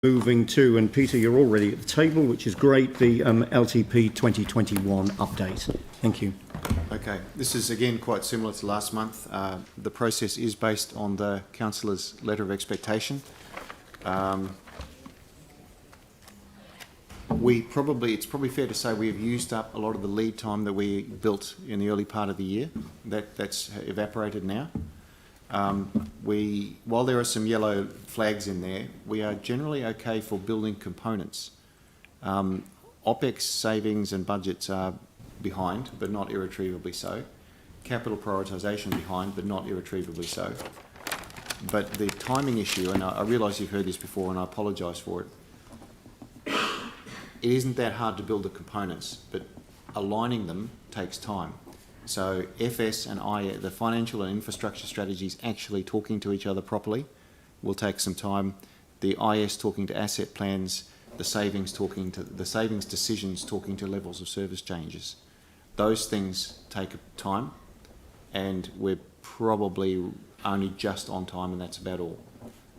Moving to, and Peter, you're already at the table, which is great, the LTP 2021 update. Thank you. Okay, this is again quite similar to last month. The process is based on the councillor's letter of expectation. It's probably fair to say we have used up a lot of the lead time that we built in the early part of the year. That's evaporated now. While there are some yellow flags in there, we are generally okay for building components. OPEX savings and budgets are behind, but not irretrievably so. Capital prioritisation behind, but not irretrievably so. But the timing issue, and I realise you've heard this before and I apologise for it, it isn't that hard to build the components, but aligning them takes time. So FS and the financial and infrastructure strategies actually talking to each other properly will take some time. The IS talking to asset plans, the savings decisions talking to levels of service changes. Those things take time, and we're probably only just on time, and that's about all.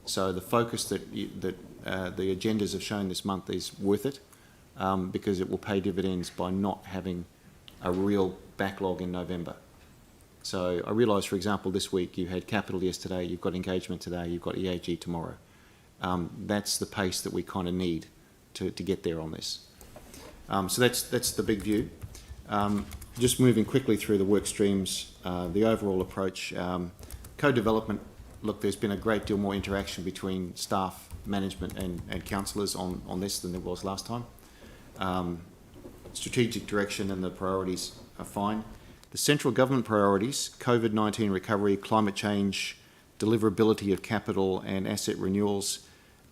So the focus that the agendas have shown this month is worth it, because it will pay dividends by not having a real backlog in November. So I realise, for example, this week you had capital yesterday, you've got engagement today, you've got EAG tomorrow. That's the pace that we kind of need to get there on this. So that's the big view. Just moving quickly through the work streams, the overall approach, co-development. Look, there's been a great deal more interaction between staff, management and councillors on this than there was last time. Strategic direction and the priorities are fine. The central government priorities, COVID-19 recovery, climate change, deliverability of capital and asset renewals,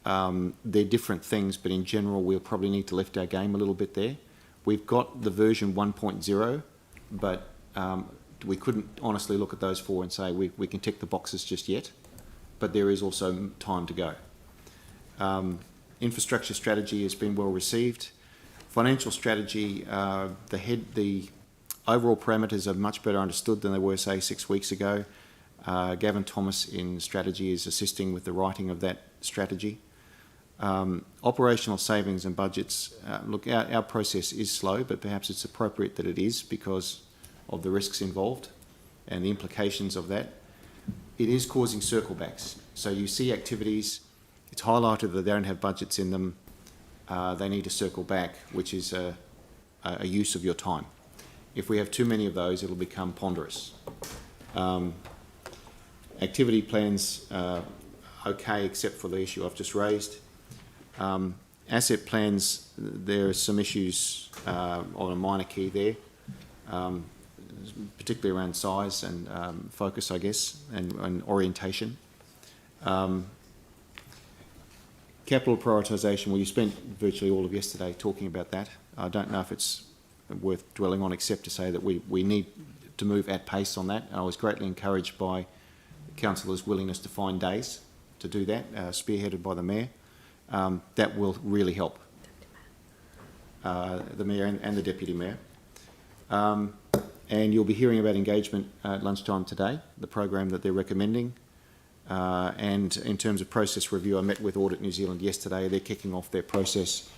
they're different things, but in general we'll probably need to lift our game a little bit there. We've got the version 1.0, but we couldn't honestly look at those four and say we can tick the boxes just yet, but there is also time to go. Infrastructure strategy has been well received. Financial strategy, the overall parameters are much better understood than they were, say, 6 weeks ago. Gavin Thomas in strategy is assisting with the writing of that strategy. Operational savings and budgets. Look, our process is slow, but perhaps it's appropriate that it is because of the risks involved and the implications of that. It is causing circle backs. So you see activities, it's highlighted that they don't have budgets in them. They need to circle back, which is a use of your time. If we have too many of those, it'll become ponderous. Activity plans, okay, except for the issue I've just raised. Asset plans, there are some issues on a minor key there, particularly around size and focus, I guess, and orientation. Capital prioritisation, well, you spent virtually all of yesterday talking about that. I don't know if it's worth dwelling on, except to say that we need to move at pace on that. I was greatly encouraged by councillors' willingness to find days to do that, spearheaded by the Mayor. That will really help the Mayor and the Deputy Mayor. And you'll be hearing about engagement at lunchtime today, the program that they're recommending. And in terms of process review, I met with Audit New Zealand yesterday. They're kicking off their process.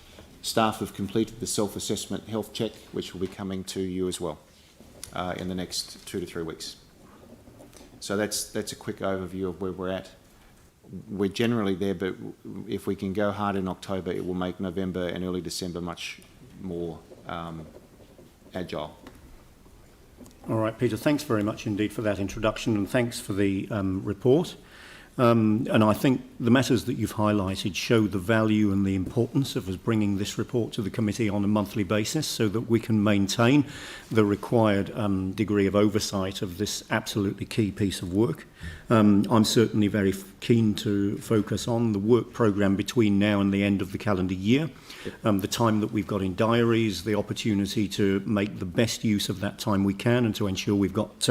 Staff have completed the self-assessment health check, which will be coming to you as well in the next 2 to 3 weeks. So that's a quick overview of where we're at. We're generally there, but if we can go hard in October, it will make November and early December much more agile. All right, Peter, thanks very much indeed for that introduction, and thanks for the report. And I think the matters that you've highlighted show the value and the importance of us bringing this report to the committee on a monthly basis so that we can maintain the required degree of oversight of this absolutely key piece of work. I'm certainly very keen to focus on the work programme between now and the end of the calendar year, the time that we've got in diaries, the opportunity to make the best use of that time we can and to ensure we've got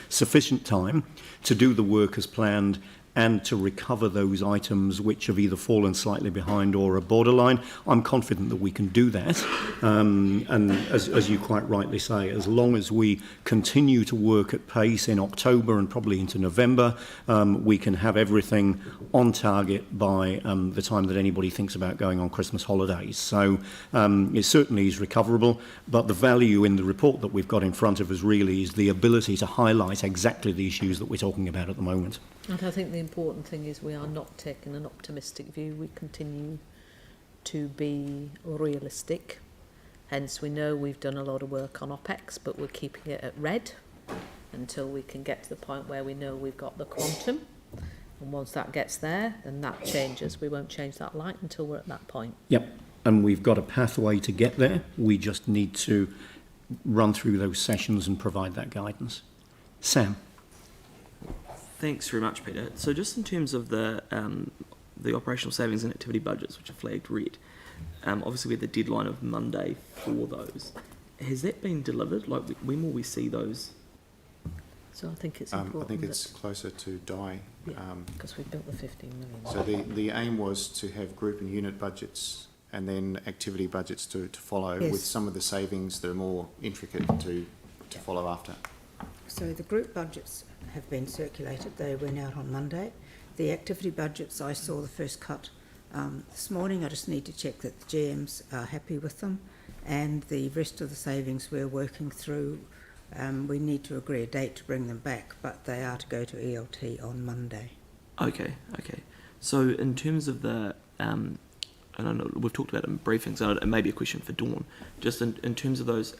sufficient time to do the work as planned and to recover those items which have either fallen slightly behind or are borderline. I'm confident that we can do that. And as you quite rightly say, as long as we continue to work at pace in October and probably into November, we can have everything on target by the time that anybody thinks about going on Christmas holidays. So it certainly is recoverable, but the value in the report that we've got in front of us really is the ability to highlight exactly the issues that we're talking about at the moment. And I think the important thing is we are not taking an optimistic view. We continue to be realistic. Hence, we know we've done a lot of work on OPEX, but we're keeping it at red until we can get to the point where we know we've got the quantum. And once that gets there, then that changes. We won't change that light until we're at that point. Yep, and we've got a pathway to get there. We just need to run through those sessions and provide that guidance. Sam. Thanks very much, Peter. So just in terms of the operational savings and activity budgets, which are flagged red, obviously we had the deadline of Monday for those. Has that been delivered? Like, when will we see those? So I think it's important. I think it's closer to die. Because we built the 15 million. So the aim was to have group and unit budgets and then activity budgets to follow, Yes. with some of the savings that are more intricate to follow after. So the group budgets have been circulated. They went out on Monday. The activity budgets, I saw the first cut this morning. I just need to check that the GMs are happy with them, and the rest of the savings we're working through. We need to agree a date to bring them back, but they are to go to ELT on Monday. Okay. So in terms of the, and I know we've talked about it in briefings, so it may be a question for Dawn, just in terms of those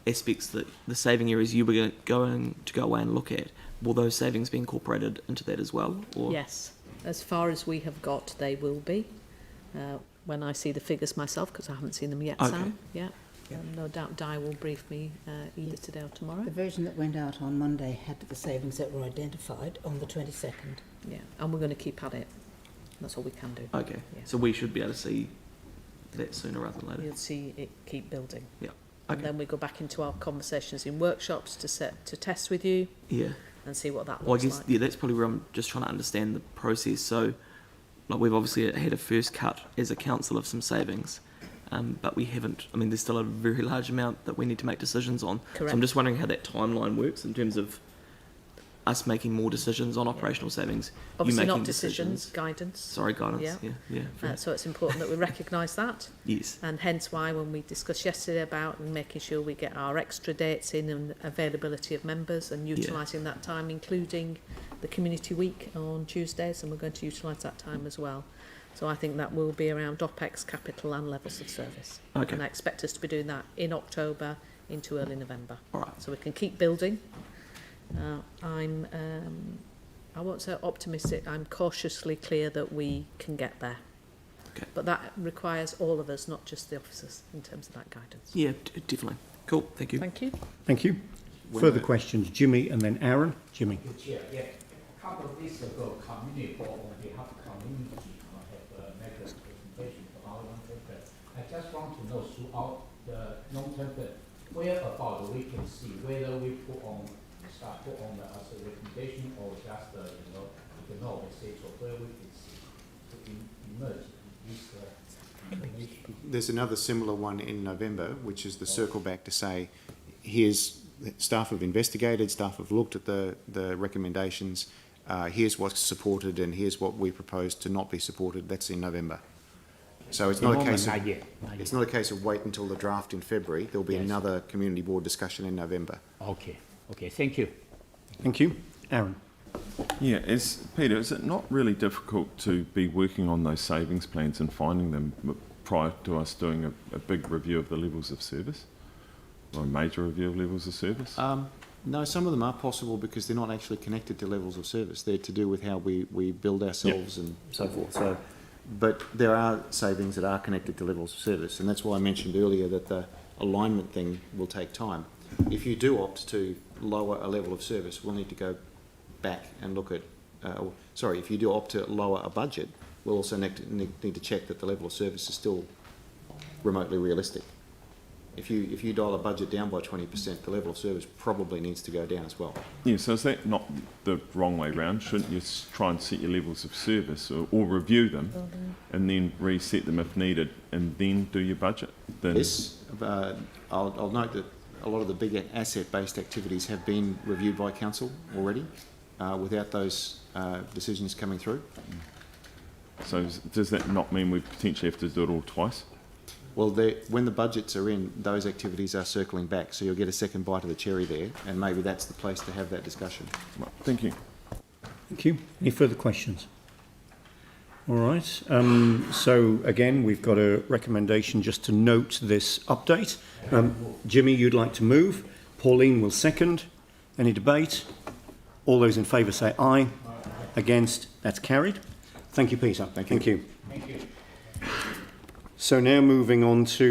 aspects, that the saving areas you were going to go away and look at, will those savings be incorporated into that as well? Or? Yes, as far as we have got, they will be. When I see the figures myself, because I haven't seen them yet, Okay. Sam. Yeah. No doubt Di will brief me either today or tomorrow. The version that went out on Monday had the savings that were identified on the 22nd. Yeah, and we're going to keep at it. That's all we can do. Okay, Yeah. so we should be able to see that sooner rather than later. You'll see it keep building. Yeah. And Okay. then we go back into our conversations in workshops to test with you Yeah. and see what that Well, I looks guess like. that's probably where I'm just trying to understand the process. So, like, we've obviously had a first cut as a council of some savings, but we haven't. I mean, there's still a very large amount that we need to make decisions on. Correct. So I'm just wondering how that timeline works in terms of us making more decisions on operational savings. Obviously you making not decisions, guidance. Sorry, guidance. Yeah. Fair. So it's important that we recognise that. Yes. And hence why when we discussed yesterday about making sure we get our extra dates in and availability of members and utilising that time, including the community week on Tuesdays, and we're going to utilise that time as well. So I think that will be around OPEX, capital and levels of service. Okay. And I expect us to be doing that in October into early November. All right. So we can keep building. I won't say optimistic, I'm cautiously clear that we can get there. Okay. But that requires all of us, not just the officers, in terms of that guidance. Yeah, definitely. Cool. Thank you. Thank you. Thank you. Further questions? Jimmy and then Aaron. Jimmy. Chair, a couple of weeks ago, community board on behalf of community have made a presentation for our long-term plan. I just want to know throughout the long-term plan, where about we can see whether we put on the as a recommendation or just ignore the stage of where we can see to emerge this. There's another similar one in November, which is the circle back to say, here's staff have investigated, staff have looked at the recommendations, here's what's supported and here's what we propose to not be supported. That's in November. So it's not a case of it's not a case of wait until the draft in February. There'll be another community board discussion in November. Okay, thank you. Thank you. Aaron. Yeah, Peter, is it not really difficult to be working on those savings plans and finding them prior to us doing a big review of the levels of service? Or a major review of levels of service? No, some of them are possible because they're not actually connected to levels of service. They're to do with how we build ourselves and so forth. So, but there are savings that are connected to levels of service, and that's why I mentioned earlier that the alignment thing will take time. If you do opt to lower a level of service, we'll need to go back and look at, if you do opt to lower a budget, we'll also need to check that the level of service is still remotely realistic. If you dial a budget down by 20%, the level of service probably needs to go down as well. Yeah, so is that not the wrong way round? Shouldn't you try and set your levels of service or review them and then reset them if needed and then do your budget? Then Yes, I'll note that a lot of the bigger asset-based activities have been reviewed by council already without those decisions coming through. So does that not mean we potentially have to do it all twice? Well, when the budgets are in, those activities are circling back, so you'll get a second bite of the cherry there, and maybe that's the place to have that discussion. Right, thank you. Thank you. Any further questions? All right. So again, we've got a recommendation just to note this update. Jimmy, you'd like to move. Pauline will second. Any debate? All those in favour say aye. Against? That's carried. Thank you, Peter. Thank you. Thank you. So now moving on to